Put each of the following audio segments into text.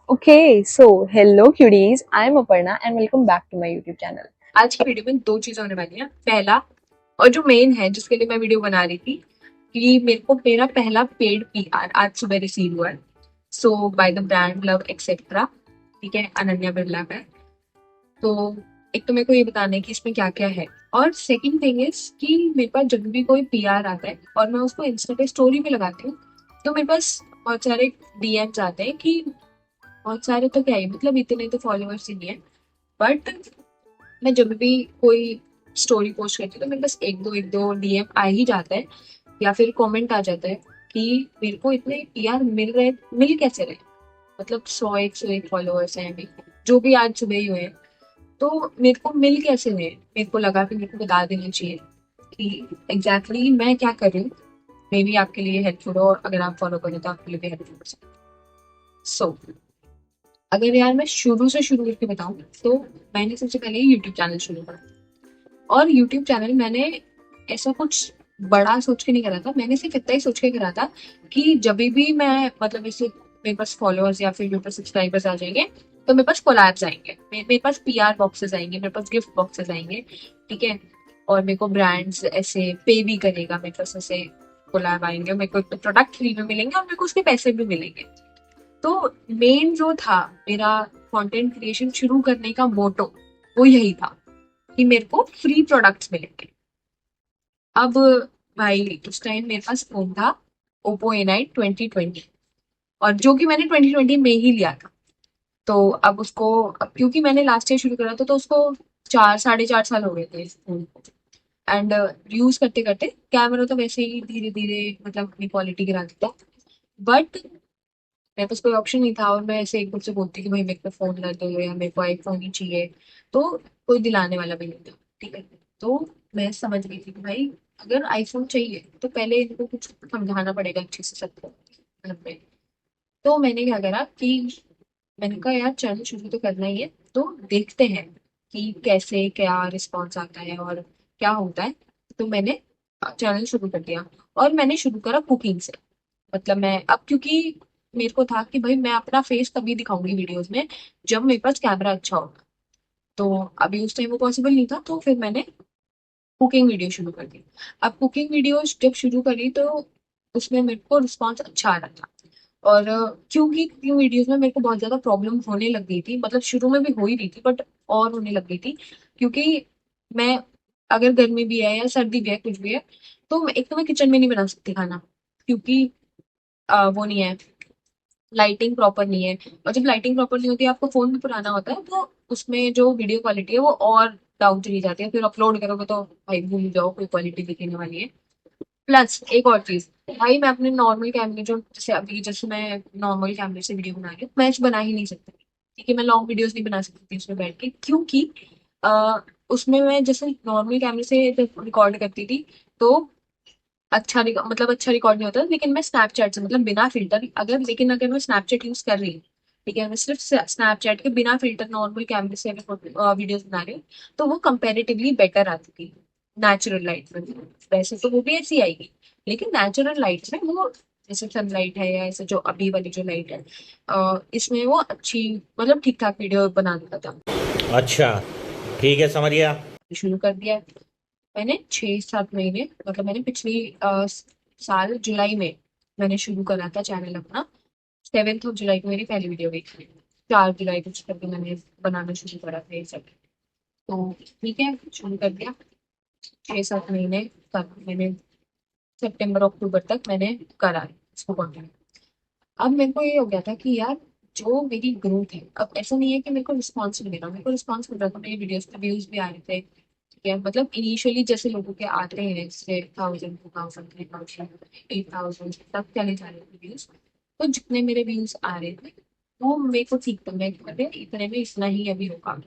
Okay, so hello cuties, I am Aparna and welcome back to my YouTube channel. आज की video में दो चीजें होने वाली हैं। पहला और जो मेन है जिसके लिए मैं वीडियो बना रही थी कि मेरे को मेरा पहला पेड पीआर आज सुबह रिसीव हुआ है। So by the brand love etcetera, ठीक है, अनन्या बिरला का। तो एक तो मेरे को ये बताना है कि इसमें क्या क्या है, और सेकंड थिंग इज कि मेरे पास जब भी कोई पीआर आता है और मैं उसको इंस्टा पे स्टोरी पे लगाती हूँ तो मेरे पास बहुत सारे डीएम्स आते हैं कि बहुत सारे तो क्या ही, मतलब इतने तो फॉलोअर्स ही नहीं है, बट मैं जब भी कोई स्टोरी पोस्ट करती हूँ तो मेरे पास एक दो डीएम आ ही जाता है या फिर कमेंट आ जाता है कि मेरे को इतने यार मिल रहे, मिल कैसे रहे, मतलब 100 101 फॉलोअर्स हैं अभी, जो भी आज सुबह ही हुए हैं, तो मेरे को मिल कैसे रहे। मेरे को लगा कि मेरे को बता देना चाहिए कि एग्जैक्टली मैं क्या कर रही हूँ। मे बी आपके लिए हेल्पफुल हो, और अगर आप फॉलो करें तो आपके लिए भी हेल्पफुल हो सकता है। सो अगर यार मैं शुरू से शुरू करके बताऊं तो मैंने सबसे पहले यूट्यूब चैनल शुरू करा, और यूट्यूब चैनल मैंने ऐसा कुछ बड़ा सोच के नहीं करा था। मैंने सिर्फ इतना ही सोच के करा था कि जब भी मैं, मतलब इससे मेरे पास फॉलोअर्स या फिर मेरे पास सब्सक्राइबर्स आ जाएंगे तो मेरे पास कोलैब्स आएंगे, मेरे पास पीआर बॉक्सेस आएंगे, मेरे पास गिफ्ट बॉक्सेस आएंगे, ठीक है। और मेरे को ब्रांड्स ऐसे पे भी करेगा, मेरे पास ऐसे कोलैब आएंगे, मेरे को प्रोडक्ट फ्री में मिलेंगे और मेरे को उसके पैसे भी मिलेंगे। तो मेन जो था मेरा कंटेंट क्रिएशन शुरू करने का मोटो, वो यही था कि मेरे को फ्री प्रोडक्ट्स मिलेंगे। अब भाई उस टाइम मेरे पास फोन था ओप्पो A9 2020, और जो कि मैंने 2020 में ही लिया था। तो अब उसको, अब क्योंकि मैंने लास्ट ईयर शुरू करा था तो उसको 4 साढ़े 4 साल हो गए थे इस फोन को। एंड यूज करते करते कैमरा तो वैसे ही धीरे धीरे मतलब अपनी क्वालिटी गिरा देता, बट मेरे पास कोई ऑप्शन नहीं था, और मैं ऐसे एकदम से बोलती कि भाई मेरे को फोन ला दो या मेरे को आईफोन ही चाहिए, तो कोई दिलाने वाला भी नहीं था, ठीक है। तो मैं समझ गई थी कि भाई अगर आईफोन चाहिए तो पहले इनको कुछ समझाना पड़ेगा अच्छे से सबको घर में। तो मैंने क्या करा कि मैंने कहा यार चैनल शुरू तो करना ही है, तो देखते हैं कि कैसे क्या रिस्पॉन्स आता है और क्या होता है। तो मैंने चैनल शुरू कर दिया, और मैंने शुरू करा कुकिंग से। मतलब मैं अब, क्योंकि मेरे को था कि भाई मैं अपना फेस तभी दिखाऊंगी वीडियोस में जब मेरे पास कैमरा अच्छा होगा। तो अभी उस टाइम वो पॉसिबल नहीं था, तो फिर मैंने कुकिंग वीडियो शुरू कर दी। अब कुकिंग वीडियोस जब शुरू करी तो उसमें मेरे को रिस्पॉन्स अच्छा आ रहा था। और क्योंकि कुकिंग वीडियोस में मेरे को बहुत ज्यादा प्रॉब्लम होने लग गई थी, मतलब शुरू में भी हो ही रही थी बट और होने लग गई थी, क्योंकि मैं, अगर गर्मी भी है या सर्दी भी है कुछ भी है, तो एक तो मैं किचन में नहीं बना सकती खाना, क्योंकि वो नहीं है, लाइटिंग प्रॉपर नहीं है। और जब लाइटिंग प्रॉपर नहीं होती है, आपको फोन भी पुराना होता है, तो उसमें जो वीडियो क्वालिटी है वो और डाउन चली जाती है, फिर अपलोड करोगे तो भाई भूल जाओ कोई क्वालिटी दिखने वाली है। प्लस एक और चीज, भाई मैं अपने नॉर्मल कैमरे, जो जैसे अभी जैसे मैं नॉर्मल कैमरे से वीडियो बना रही हूँ, मैं बना ही नहीं सकती, ठीक है। मैं लॉन्ग वीडियोस नहीं बना सकती थी उसमें बैठ के, क्योंकि आ, उसमें मैं जैसे नॉर्मल कैमरे से रिकॉर्ड करती थी तो मतलब अच्छा रिकॉर्ड नहीं होता, लेकिन मैं स्नैपचैट से, मतलब बिना फिल्टर, अगर मैं स्नैपचैट यूज कर रही हूँ, ठीक है, मैं सिर्फ स्नैपचैट के बिना फिल्टर नॉर्मल कैमरे से अगर वीडियोस बना रही हूँ तो वो कंपेरेटिवली बेटर आती थी नेचुरल लाइट में। वैसे तो वो भी ऐसी आएगी, लेकिन नेचुरल लाइट में वो, जैसे सनलाइट है या ऐसे जो अभी वाली जो लाइट है, इसमें वो अच्छी, मतलब ठीक ठाक वीडियो बना देता था। अच्छा, ठीक है, समझ गया। शुरू कर दिया मैंने 6 7 महीने, मतलब मैंने पिछली साल जुलाई में मैंने शुरू करा था चैनल अपना। 7 जुलाई को मेरी पहली वीडियो गई थी, 4 जुलाई को करके मैंने बनाना शुरू करा था ये सब। तो ठीक है, शुरू कर दिया। 6 7 महीने तक मैंने, सितंबर अक्टूबर तक मैंने करा इसको कंटिन्यू। अब मेरे को ये हो गया था कि यार जो मेरी ग्रोथ है, अब ऐसा नहीं है कि मेरे को रिस्पॉन्स नहीं मिल रहा, मेरे को रिस्पॉन्स मिल रहा था, मेरी वीडियोस पे व्यूज भी आ रहे थे, ठीक है। मतलब इनिशियली जैसे लोगों के आते हैं, जैसे 1000 2000 3000 8000 तक चले जा रहे थे व्यूज, तो जितने मेरे व्यूज आ रहे थे वो मेरे को ठीक था, मैं कहते इतने में इतना ही अभी होगा।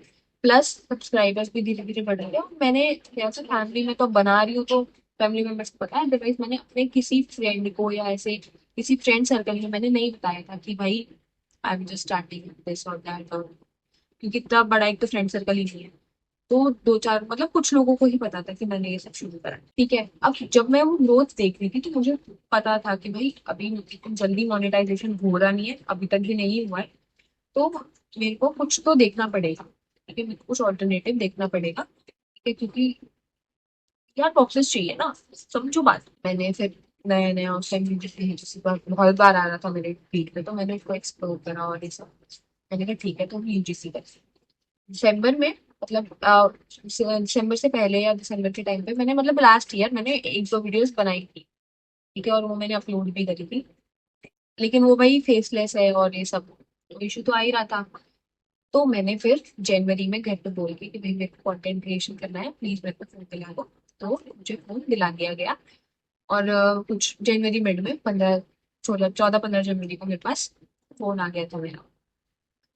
प्लस सब्सक्राइबर्स भी धीरे धीरे बढ़ रहे हैं, और मैंने जैसे फैमिली में तो बना रही हूँ तो फैमिली मेंबर्स को पता है, अदरवाइज मैंने अपने किसी फ्रेंड को या ऐसे किसी फ्रेंड सर्कल में मैंने नहीं बताया था कि भाई I am just starting this और दैट, और क्योंकि इतना बड़ा एक तो फ्रेंड सर्कल ही नहीं है। तो दो चार, मतलब कुछ लोगों को ही पता था कि मैंने ये सब शुरू करा, ठीक है। अब जब मैं वो ग्रोथ देख रही थी तो मुझे पता था कि भाई अभी इतनी जल्दी मोनेटाइजेशन हो रहा नहीं है, अभी तक भी नहीं हुआ है। तो मेरे को कुछ तो देखना पड़ेगा, ठीक है, मेरे को कुछ ऑल्टरनेटिव देखना पड़ेगा, ठीक है, क्योंकि यार बॉक्सेस चाहिए ना, समझो बात। मैंने फिर नया नया उस टाइम जिस बार बहुत बार आ रहा था मेरे फीड पे, तो मैंने उसको एक्सप्लोर करा और ये सब। मैंने कहा ठीक है, तो हम यूजीसी कर दिसंबर में, मतलब दिसंबर से पहले या दिसंबर के टाइम पे मैंने, मतलब लास्ट ईयर मैंने एक दो वीडियोस बनाई थी, ठीक है, और वो मैंने अपलोड भी करी थी। लेकिन वो भाई फेसलेस है और ये सब इशू तो आ ही रहा था। तो मैंने फिर जनवरी में घर पे बोल के कि भाई मेरे को कंटेंट क्रिएशन करना है, प्लीज मेरे को फोन दिला दो। तो मुझे फोन दिला दिया गया। और कुछ जनवरी मिड में 14-15 जनवरी को मेरे पास फोन आ गया था मेरा।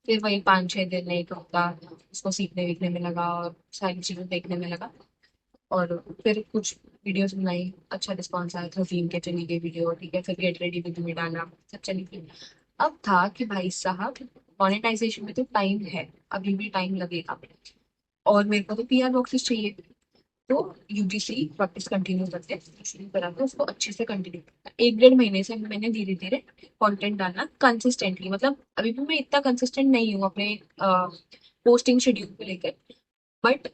फिर वही 5-6 दिन, एक हफ्ता उसको सीखने वीखने में लगा और सारी चीजें देखने में लगा। और फिर कुछ वीडियोस बनाई, अच्छा रिस्पॉन्स आया था, थीम के चली गई वीडियो, ठीक है, फिर गेट रेडी विद मी डाला, सब चली गई। अब था कि भाई साहब मोनेटाइजेशन में तो टाइम है, अभी भी टाइम लगेगा, और मेरे को तो पीआर बॉक्सेस चाहिए। तो यूजीसी प्रैक्टिस कंटिन्यू करते हैं, शुरू करा था उसको अच्छे से कंटिन्यू करना। 1-1.5 महीने से मैंने धीरे धीरे कंटेंट डालना कंसिस्टेंटली, मतलब अभी भी मैं इतना कंसिस्टेंट नहीं हूँ अपने पोस्टिंग शेड्यूल को लेकर, बट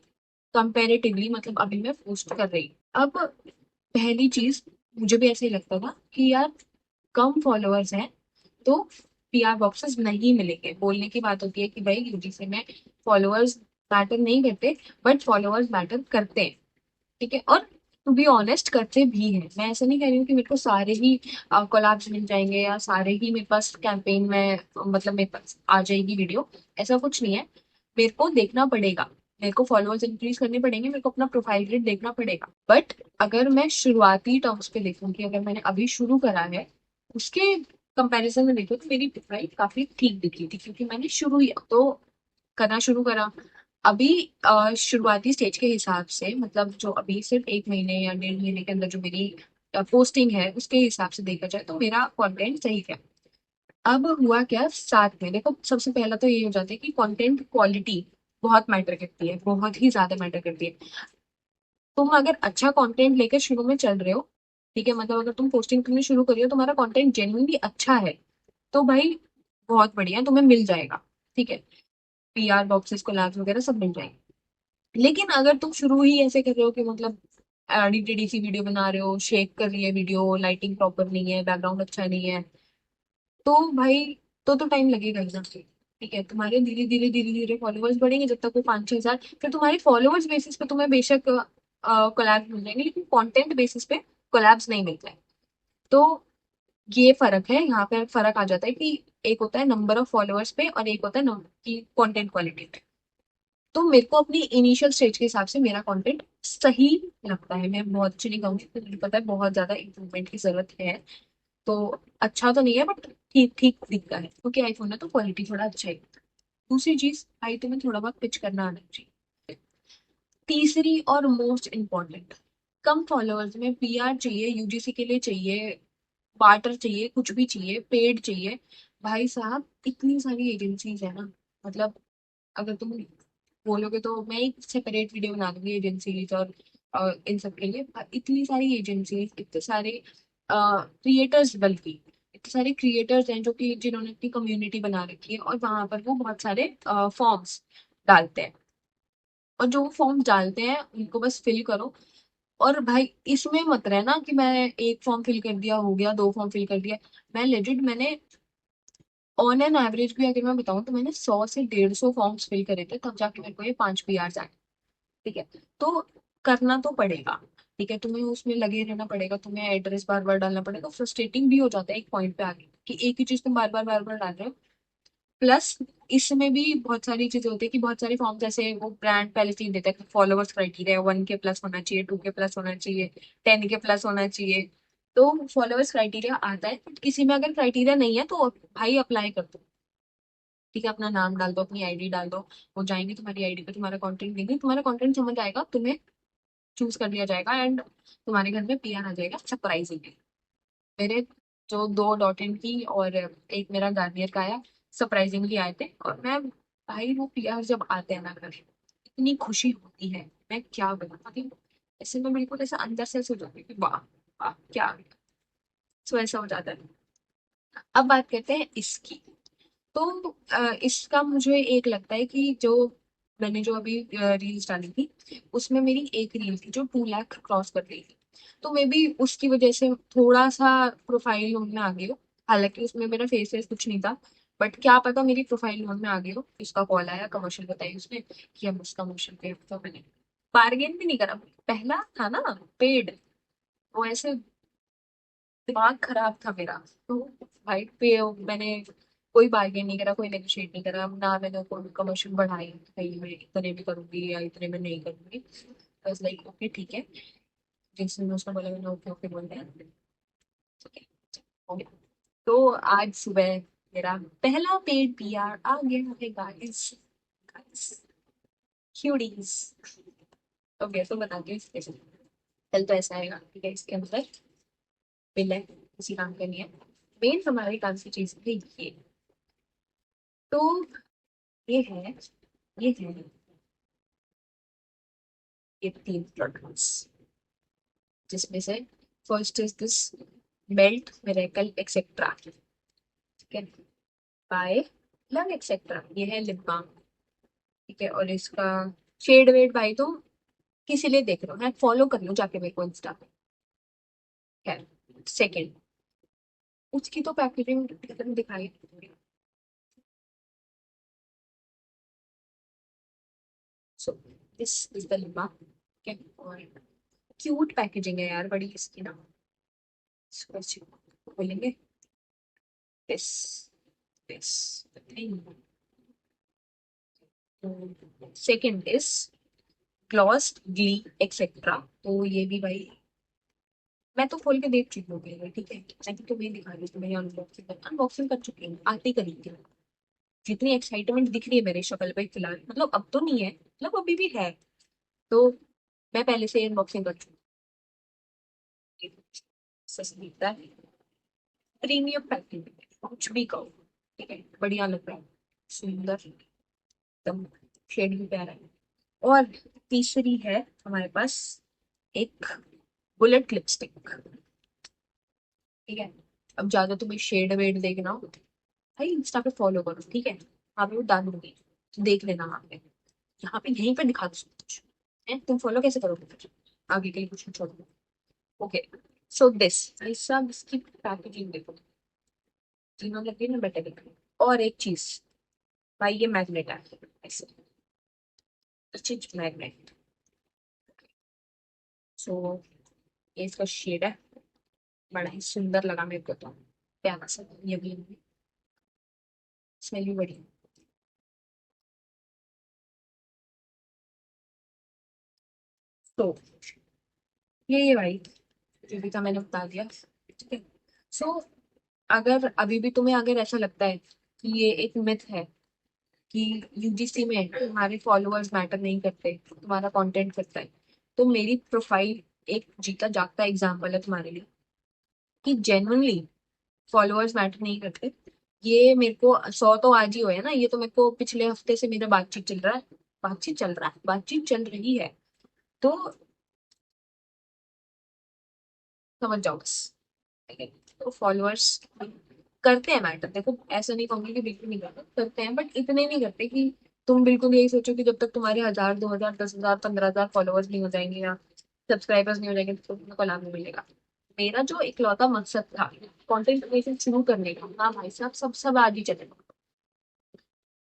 कंपेरेटिवली मतलब अभी मैं पोस्ट कर रही हूँ। अब पहली चीज, मुझे भी ऐसे ही लगता था कि यार कम फॉलोअर्स हैं तो पीआर बॉक्सेस नहीं मिलेंगे। बोलने की बात होती है कि भाई यूजीसी में फॉलोअर्स मैटर नहीं करते, बट फॉलोअर्स मैटर करते हैं, ठीक है। और टू बी ऑनेस्ट करते भी हैं। मैं ऐसा नहीं कह रही हूँ कि मेरे को सारे ही कोलैब्स मिल जाएंगे या सारे ही मेरे पास कैंपेन में, मतलब मेरे पास आ जाएगी वीडियो, ऐसा कुछ नहीं है। मेरे को देखना पड़ेगा, मेरे को फॉलोअर्स इंक्रीज करने पड़ेंगे, मेरे को अपना प्रोफाइल ग्रिड देखना पड़ेगा। बट अगर मैं शुरुआती टर्म्स पे देखूँ कि अगर मैंने अभी शुरू करा है, उसके कंपैरिजन में देखो तो मेरी प्रोफाइल काफी ठीक दिख रही थी, क्योंकि मैंने शुरू ही तो करना शुरू करा। अभी शुरुआती स्टेज के हिसाब से, मतलब जो अभी सिर्फ 1 महीने या 1.5 महीने के अंदर जो मेरी पोस्टिंग है, उसके हिसाब से देखा जाए तो मेरा कंटेंट सही है। अब हुआ क्या साथ में, देखो सबसे पहला तो ये हो जाता है कि कंटेंट क्वालिटी बहुत मैटर करती है, बहुत ही ज्यादा मैटर करती है। तुम अगर अच्छा कंटेंट लेकर शुरू में चल रहे हो, ठीक है, मतलब अगर तुम पोस्टिंग तुमने शुरू करी हो, तुम्हारा कंटेंट जेन्युइनली अच्छा है, तो भाई बहुत बढ़िया, तुम्हें मिल जाएगा, ठीक है, पीआर बॉक्सेस कोलैब्स वगैरह सब मिल जाएंगे। लेकिन अगर तुम शुरू ही ऐसे कर रहे हो कि मतलब एडी टेडी सी वीडियो बना रहे हो, शेक कर रही है वीडियो, लाइटिंग प्रॉपर नहीं है, बैकग्राउंड अच्छा नहीं है, तो भाई तो टाइम लगेगा ही ना। ठीक है, तुम्हारे धीरे धीरे धीरे धीरे फॉलोअर्स बढ़ेंगे, जब तक वो 5-6 हजार, फिर तुम्हारे फॉलोअर्स बेसिस पे तुम्हें बेशक कोलैब्स मिल जाएंगे, लेकिन कंटेंट बेसिस पे कोलैब्स नहीं मिलते हैं। तो ये फर्क है, यहाँ पे फर्क आ जाता है कि एक होता है नंबर ऑफ फॉलोअर्स पे और एक होता है की कंटेंट क्वालिटी पे। तो मेरे को अपनी इनिशियल स्टेज के हिसाब से मेरा कंटेंट सही लगता है, मैं बहुत अच्छी नहीं कहूंगी क्योंकि मुझे पता है बहुत ज्यादा इम्प्रूवमेंट की जरूरत है। तो अच्छा तो नहीं है, बट ठीक ठीक दिखता है, क्योंकि आईफोन है तो क्वालिटी थोड़ा अच्छा है। दूसरी चीज भाई, तुम्हें थोड़ा बहुत पिच करना आना चाहिए। तीसरी और मोस्ट इम्पोर्टेंट, कम फॉलोअर्स में पीआर चाहिए, यूजीसी के लिए चाहिए, बार्टर चाहिए, कुछ भी चाहिए, पेड चाहिए। भाई साहब इतनी सारी एजेंसीज है ना, मतलब अगर तुम बोलोगे तो मैं एक सेपरेट वीडियो बना दूंगी एजेंसीज और इन सब के लिए। इतनी सारी एजेंसीज, इतने सारे क्रिएटर्स, बल्कि इतने सारे क्रिएटर्स हैं जो कि जिन्होंने अपनी कम्युनिटी बना रखी है, और वहां पर वो बहुत सारे फॉर्म्स डालते हैं, और जो वो फॉर्म डालते हैं उनको बस फिल करो। और भाई इसमें मत रहना कि मैं एक फॉर्म फिल कर दिया हो गया, 2 फॉर्म फिल कर दिया। मैं लेजिट मैंने ऑन एन एवरेज भी अगर मैं बताऊं तो मैंने 100 से 150 फॉर्म्स फिल करे थे, तब जाके मेरे को ये 5 पीआर आए, ठीक है। तो करना तो पड़ेगा, ठीक है, तुम्हें उसमें लगे रहना पड़ेगा, तुम्हें एड्रेस बार बार डालना पड़ेगा, फ्रस्ट्रेटिंग भी हो जाता है एक पॉइंट पे आगे कि एक ही चीज तुम बार बार डाल रहे हो। प्लस इसमें भी बहुत सारी चीजें होती है कि बहुत सारे फॉर्म, जैसे वो ब्रांड पहले से ही देता है फॉलोअर्स क्राइटेरिया 1K+ होना चाहिए, 2K+ होना चाहिए, 10K+ होना चाहिए। तो फॉलोअर्स क्राइटेरिया आता है, बट किसी में अगर क्राइटेरिया नहीं है तो भाई अप्लाई कर दो, ठीक है, अपना नाम डाल दो, अपनी आईडी डाल दो, वो जाएंगे तुम्हारी आईडी पे, तुम्हारा कंटेंट देंगे, तुम्हारा कंटेंट समझ आएगा, तुम्हें चूज कर लिया जाएगा, एंड तुम्हारे घर में पीआर आ जाएगा सरप्राइजिंगली। मेरे जो 2 डॉट इन की और एक मेरा गार्नियर का आया, सरप्राइजिंगली आए थे। और मैं, भाई वो पीआर जब आते हैं ना घर, इतनी खुशी होती है, मैं क्या बताती। ऐसे में बिल्कुल ऐसा अंदर से ऐसे हो जाती है कि वाह वाह क्या, सो ऐसा हो जाता है। अब बात करते हैं इसकी, तो इसका मुझे एक लगता है कि जो मैंने जो अभी रील्स डाली थी उसमें मेरी एक रील थी जो 2 लाख क्रॉस कर गई थी। तो मे बी उसकी वजह से थोड़ा सा प्रोफाइल लोन में आ गई हो। हालांकि उसमें मेरा फेस वेस कुछ नहीं था, बट क्या पता मेरी प्रोफाइल लोन में आ गई हो। इसका कॉल आया, कमर्शियल बताई उसने कि हम उसका कमर्शियल पे, तो मैंने बार्गेन भी नहीं करा। पहला था ना पेड, वो ऐसे दिमाग खराब था मेरा। तो भाई पे मैंने कोई बार्गेन नहीं करा, कोई नेगोशिएट नहीं करा ना, मैंने कोई कमीशन बढ़ाई कि भाई मैं इतने में करूंगी या इतने में नहीं करूंगी। बस लाइक ओके ठीक है, जिसने उसने बोला मैंने ओके ओके बोल दिया, ठीक है हो गया। तो आज सुबह मेरा पहला पेड पीआर आ गया है गाइस। Guys cuties. ओके तो बताती हूँ इसके। कल तो ऐसा आएगा, ठीक है, इसके अंदर बिल है, किसी काम का नहीं है। मेन हमारे काम की चीज है ये। तो ये है, ये है, ये 3 प्रोडक्ट्स, जिसमें से first is this melt miracle etcetera, ठीक है, बाय लव एक्सेट्रा। ये है लिप बाम, ठीक है। और इसका शेड वेड भाई तो किसी लिए देख रहे हो, मैं फॉलो कर लो जाके मेरे को इंस्टा पे। खैर, सेकंड, उसकी तो पैकेजिंग दिखाई। So this is the lip balm, ठीक है। और क्यूट पैकेजिंग है यार बड़ी इसकी ना। इसको ऐसे बोलेंगे this, this thing. Second is glossed glee etcetera. तो ये भी भाई मैं तो खोल के देख चुकी हूँ पहले, ठीक है। मैं तो तुम्हें दिखा रही हूँ, तुम्हें अनबॉक्सिंग कर चुकी हूँ, आती करी थी। जितनी एक्साइटमेंट दिख रही है मेरे शक्ल पे फिलहाल, मतलब अब तो नहीं है, मतलब अभी भी है। तो मैं पहले से अनबॉक्सिंग कर चुकी हूँ। सस्ती है, प्रीमियम पैकिंग, कुछ भी कहो, ठीक है, बढ़िया लग रहा है, सुंदर एकदम, शेड भी प्यारा है। और तीसरी है हमारे पास एक बुलेट लिपस्टिक, ठीक है। अब ज्यादा तुम्हें शेड वेड देखना हो भाई इंस्टा पे फॉलो करो, ठीक है, वहाँ पे वो डालूंगी, तो देख लेना वहाँ पे। यहाँ पे यहीं पे दिखा दो सब कुछ है, तुम फॉलो कैसे करोगे फिर, आगे के लिए कुछ छोड़ दो। ओके, सो दिस भाई सब इसकी पैकेजिंग देखो, तीनों लगे ना बेटे देखो। और एक चीज भाई, ये मैग्नेट है ऐसे, चीज मैग्नेट। सो ये इसका शेड है, बड़ा ही सुंदर लगा मेरे को तो, प्यारा सा, ये भी स्मेल भी बढ़िया। तो ये भाई जो भी था मैंने बता दिया, ठीक है। सो अगर अभी भी तुम्हें अगर ऐसा लगता है कि ये एक मिथ है कि यूजीसी में तुम्हारे फॉलोअर्स मैटर नहीं करते, तुम्हारा कंटेंट करता है, तो मेरी प्रोफाइल एक जीता जागता एग्जाम्पल है तुम्हारे लिए कि जेन्युइनली फॉलोअर्स मैटर नहीं करते। ये मेरे को 100 तो आज ही हुए है ना, ये तो मेरे को पिछले हफ्ते से मेरा बातचीत चल रही है। तो समझ जाओ बस, ठीक है। तो फॉलोअर्स करते हैं मैटर, देखो ऐसा नहीं कहूंगी कि बिल्कुल नहीं करते, करते हैं बट इतने नहीं करते कि तुम बिल्कुल यही सोचो कि जब तक तुम्हारे 1000 2000 10,000 15,000 फॉलोअर्स नहीं हो जाएंगे या सब्सक्राइबर्स नहीं हो जाएंगे तो तुमको लाभ नहीं मिलेगा। मेरा जो इकलौता मकसद था कंटेंट क्रिएशन शुरू करने का, हाँ भाई साहब सब आज ही चलेगा।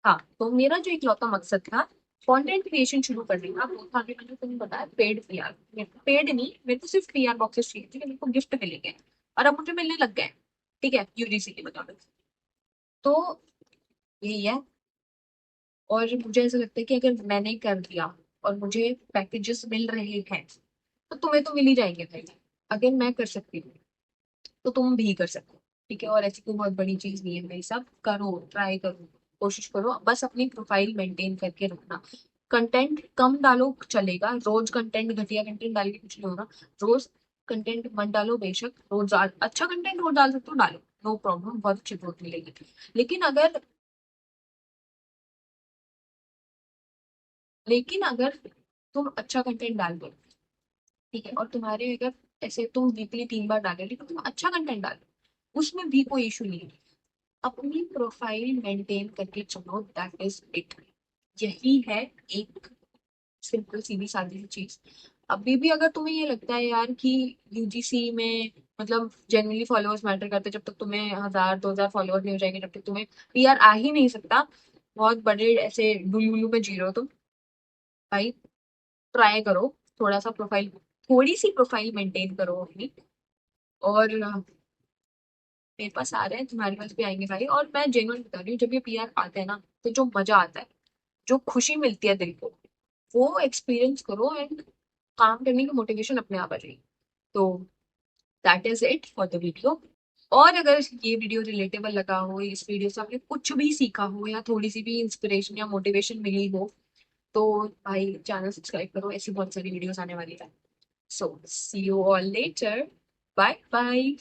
हाँ, तो मेरा जो इकलौता मकसद था कंटेंट क्रिएशन शुरू करने का, वो था कि मैंने तुम्हें बताया पेड पीआर। पेड नहीं, मेरे को सिर्फ पीआर बॉक्सेस चाहिए थे, मेरे को गिफ्ट मिलेंगे और अब मुझे मिलने लग गए, ठीक है, यूजीसी के बदौलत। तो यही है। और मुझे ऐसा लगता है कि अगर मैंने कर दिया और मुझे पैकेजेस मिल रहे हैं तो तुम्हें तो मिल ही जाएंगे भाई। अगर मैं कर सकती हूँ तो तुम भी कर सकते हो, ठीक है। और ऐसी कोई बहुत बड़ी चीज नहीं है भाई, सब करो, ट्राई करो, कोशिश करो, बस अपनी प्रोफाइल मेंटेन करके रखना। कंटेंट कम डालो चलेगा, रोज कंटेंट घटिया कंटेंट डाल के कुछ नहीं होगा। रोज कंटेंट मत डालो, बेशक रोज अच्छा कंटेंट रोज डाल सकते हो डालो, नो प्रॉब्लम, बहुत अच्छी ग्रोथ मिलेगी। लेकिन अगर लेकिन अगर तुम अच्छा कंटेंट डाल दो, ठीक है, और तुम्हारे अगर ऐसे तुम वीकली 3 बार डाले लेकिन तुम अच्छा कंटेंट डालो, उसमें भी कोई इशू नहीं है। अपनी प्रोफाइल मेंटेन करके चलो, दैट इज इट। यही है एक सिंपल सीधी सादी सी चीज। अभी भी अगर तुम्हें ये लगता है यार कि यूजीसी में मतलब जनरली फॉलोअर्स मैटर करते, जब तक तुम्हें 1000 2000 फॉलोअर नहीं हो जाएंगे जब तक तुम्हें पीआर आ ही नहीं सकता, बहुत बड़े ऐसे डुलुलु में जी रहे हो तुम। भाई ट्राई करो, थोड़ा सा प्रोफाइल, थोड़ी सी प्रोफाइल मेंटेन करो अपनी। और मेरे पास आ रहे हैं, तुम्हारे पास भी आएंगे भाई। और मैं जेन्युइन बता रही हूँ, जब ये पीआर आते हैं ना, तो जो मजा आता है, जो खुशी मिलती है दिल को, वो एक्सपीरियंस करो एंड काम करने की मोटिवेशन अपने आप आ जाएगी। तो that is it for the video. और अगर ये वीडियो रिलेटेबल लगा हो, इस वीडियो से आपने कुछ भी सीखा हो या थोड़ी सी भी इंस्पिरेशन या मोटिवेशन मिली हो, तो भाई चैनल सब्सक्राइब करो, ऐसी बहुत सारी वीडियोस आने वाली है। So see you all later, bye bye.